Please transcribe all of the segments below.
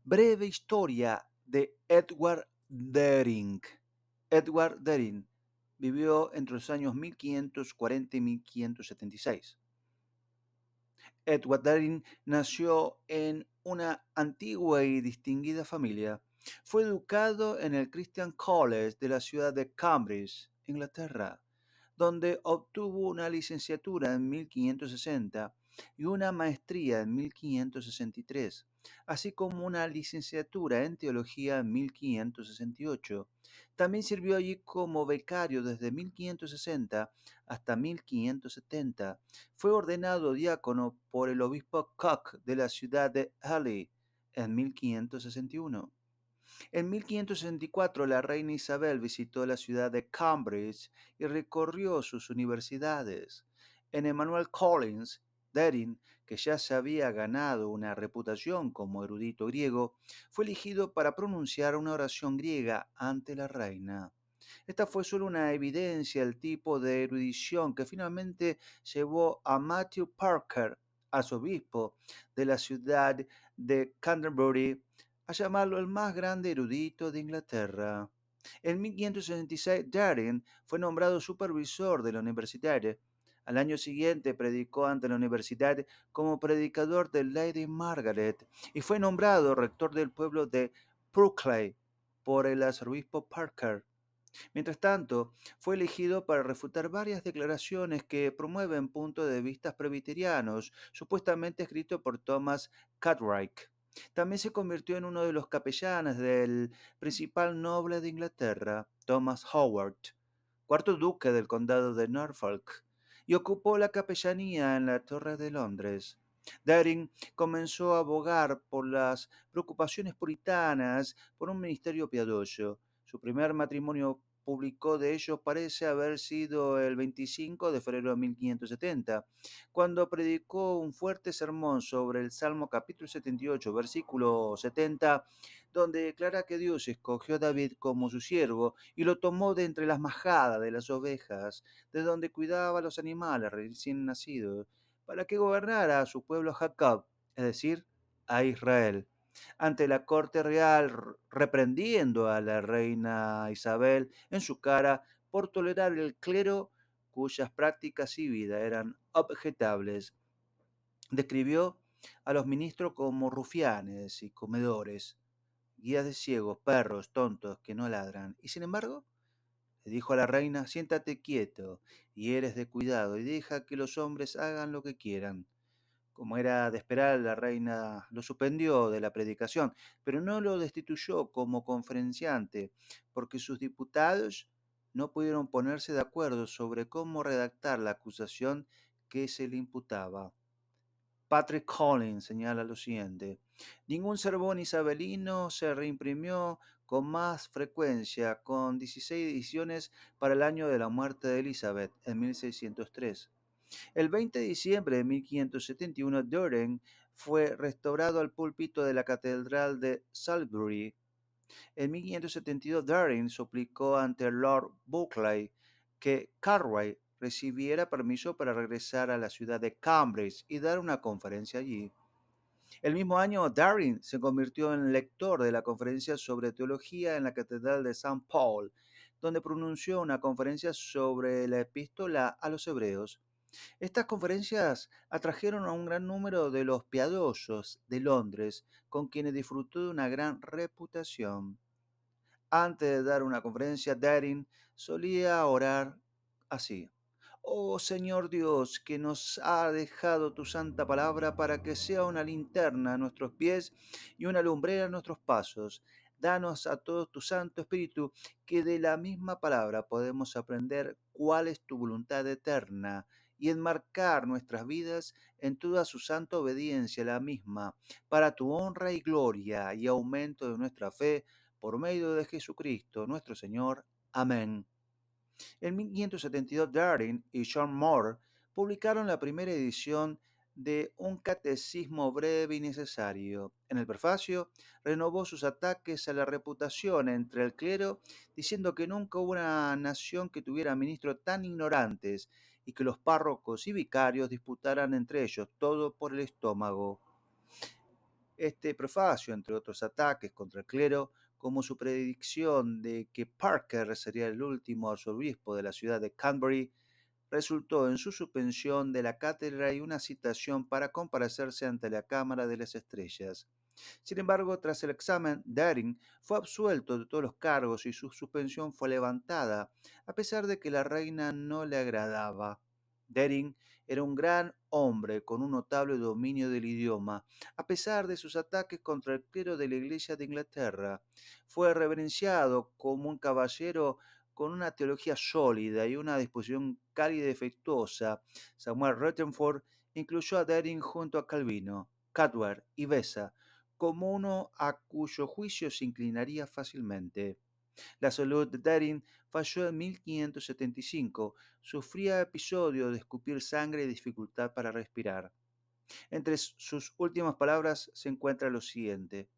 Breve historia de Edward Dering. Edward Dering vivió entre los años 1540 y 1576. Edward Dering nació en una antigua y distinguida familia. Fue educado en el Christian College de la ciudad de Cambridge, Inglaterra, donde obtuvo una licenciatura en 1560 y una maestría en 1563, así como una licenciatura en teología en 1568. También sirvió allí como becario desde 1560 hasta 1570. Fue ordenado diácono por el obispo Coke de la ciudad de Ely en 1561. En 1564 la reina Isabel visitó la ciudad de Cambridge y recorrió sus universidades. En Emmanuel Collins, Derin, que ya se había ganado una reputación como erudito griego, fue elegido para pronunciar una oración griega ante la reina. Esta fue solo una evidencia del tipo de erudición que finalmente llevó a Matthew Parker, arzobispo de la ciudad de Canterbury, a llamarlo el más grande erudito de Inglaterra. En 1566, Darien fue nombrado supervisor de la universidad. Al año siguiente predicó ante la universidad como predicador de Lady Margaret y fue nombrado rector del pueblo de Purclay por el arzobispo Parker. Mientras tanto, fue elegido para refutar varias declaraciones que promueven puntos de vista presbiterianos, supuestamente escritos por Thomas Cartwright. También se convirtió en uno de los capellanes del principal noble de Inglaterra, Thomas Howard, cuarto duque del condado de Norfolk, y ocupó la capellanía en la Torre de Londres. Daring comenzó a abogar por las preocupaciones puritanas por un ministerio piadoso. Su primer matrimonio público de ellos parece haber sido el 25 de febrero de 1570, cuando predicó un fuerte sermón sobre el Salmo capítulo 78, versículo 70, donde declara que Dios escogió a David como su siervo y lo tomó de entre las majadas de las ovejas, de donde cuidaba a los animales recién nacidos, para que gobernara a su pueblo Jacob, es decir, a Israel, ante la corte real, reprendiendo a la reina Isabel en su cara por tolerar el clero cuyas prácticas y vida eran objetables. Describió a los ministros como rufianes y comedores, guías de ciegos, perros tontos que no ladran. Y sin embargo, le dijo a la reina: siéntate quieto y eres de cuidado y deja que los hombres hagan lo que quieran. Como era de esperar, la reina lo suspendió de la predicación, pero no lo destituyó como conferenciante, porque sus diputados no pudieron ponerse de acuerdo sobre cómo redactar la acusación que se le imputaba. Patrick Collins señala lo siguiente: ningún sermón isabelino se reimprimió con más frecuencia, con 16 ediciones para el año de la muerte de Elizabeth, en 1603. El 20 de diciembre de 1571, Doren fue restaurado al púlpito de la Catedral de Salisbury. En 1572, Doren suplicó ante Lord Bulkeley que Cartwright recibiera permiso para regresar a la ciudad de Cambridge y dar una conferencia allí. El mismo año, Daring se convirtió en lector de la conferencia sobre teología en la Catedral de St. Paul, donde pronunció una conferencia sobre la epístola a los hebreos. Estas conferencias atrajeron a un gran número de los piadosos de Londres, con quienes disfrutó de una gran reputación. Antes de dar una conferencia, Daring solía orar así: oh Señor Dios, que nos ha dejado tu santa palabra para que sea una linterna a nuestros pies y una lumbrera a nuestros pasos. Danos a todos tu Santo Espíritu, que de la misma palabra podemos aprender cuál es tu voluntad eterna y enmarcar nuestras vidas en toda su santa obediencia a la misma, para tu honra y gloria y aumento de nuestra fe, por medio de Jesucristo nuestro Señor. Amén. En 1572, Daring y John Moore publicaron la primera edición de Un catecismo breve y necesario. En el prefacio, renovó sus ataques a la reputación entre el clero, diciendo que nunca hubo una nación que tuviera ministros tan ignorantes y que los párrocos y vicarios disputaran entre ellos todo por el estómago. Este prefacio, entre otros ataques contra el clero, como su predicción de que Parker sería el último arzobispo de la ciudad de Canterbury, resultó en su suspensión de la cátedra y una citación para comparecerse ante la Cámara de las Estrellas. Sin embargo, tras el examen, Daring fue absuelto de todos los cargos y su suspensión fue levantada, a pesar de que la reina no le agradaba. Daring era un gran hombre con un notable dominio del idioma, a pesar de sus ataques contra el clero de la Iglesia de Inglaterra. Fue reverenciado como un caballero con una teología sólida y una disposición cálida y afectuosa. Samuel Rutherford incluyó a Daring junto a Calvino, Caldwell y Beza como uno a cuyo juicio se inclinaría fácilmente. La salud de Daring falló en 1575, sufría episodios de escupir sangre y dificultad para respirar. Entre sus últimas palabras se encuentra lo siguiente: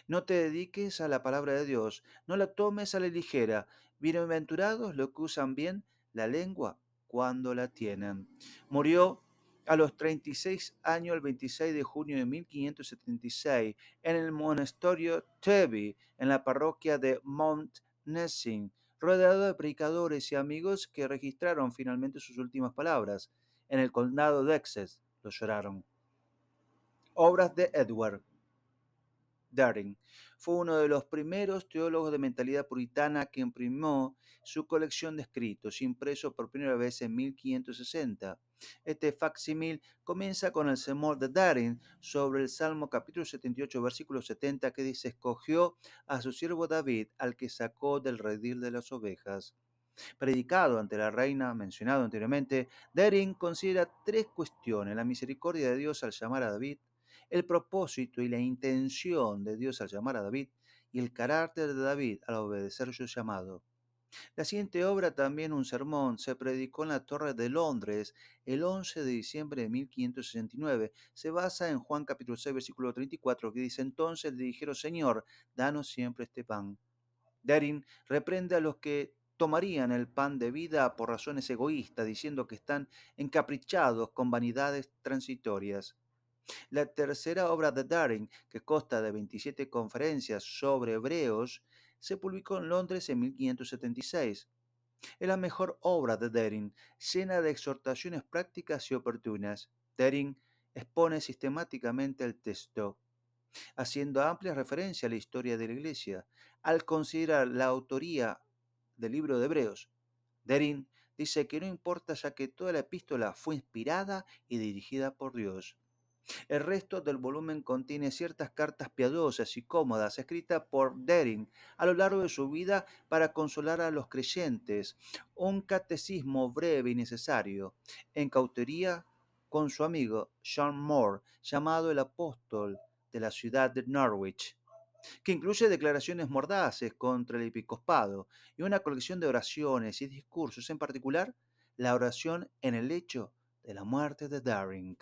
no te dediques a la palabra de Dios, no la tomes a la ligera. Bienaventurados los que usan bien la lengua cuando la tienen. Murió a los 36 años el 26 de junio de 1576 en el monasterio Teby, en la parroquia de Mount Nessing, rodeado de predicadores y amigos que registraron finalmente sus últimas palabras. En el condado de Essex lo lloraron. Obras de Edward Daring. Fue uno de los primeros teólogos de mentalidad puritana que imprimió su colección de escritos, impreso por primera vez en 1560. Este facsímil comienza con el sermón de Daring sobre el Salmo capítulo 78, versículo 70, que dice: escogió a su siervo David, al que sacó del redil de las ovejas. Predicado ante la reina mencionado anteriormente, Daring considera tres cuestiones: la misericordia de Dios al llamar a David, el propósito y la intención de Dios al llamar a David, y el carácter de David al obedecer su llamado. La siguiente obra, también un sermón, se predicó en la Torre de Londres el 11 de diciembre de 1569. Se basa en Juan capítulo 6, versículo 34, que dice: entonces le dijeron: Señor, danos siempre este pan. Daring reprende a los que tomarían el pan de vida por razones egoístas, diciendo que están encaprichados con vanidades transitorias. La tercera obra de Daring, que consta de 27 conferencias sobre hebreos, se publicó en Londres en 1576. Es la mejor obra de Daring, llena de exhortaciones prácticas y oportunas. Daring expone sistemáticamente el texto, haciendo amplia referencia a la historia de la Iglesia. Al considerar la autoría del libro de Hebreos, Daring dice que no importa, ya que toda la epístola fue inspirada y dirigida por Dios. El resto del volumen contiene ciertas cartas piadosas y cómodas escritas por Daring a lo largo de su vida para consolar a los creyentes, un catecismo breve y necesario, en coautoría con su amigo John Moore, llamado el apóstol de la ciudad de Norwich, que incluye declaraciones mordaces contra el episcopado y una colección de oraciones y discursos, en particular la oración en el lecho de la muerte de Daring.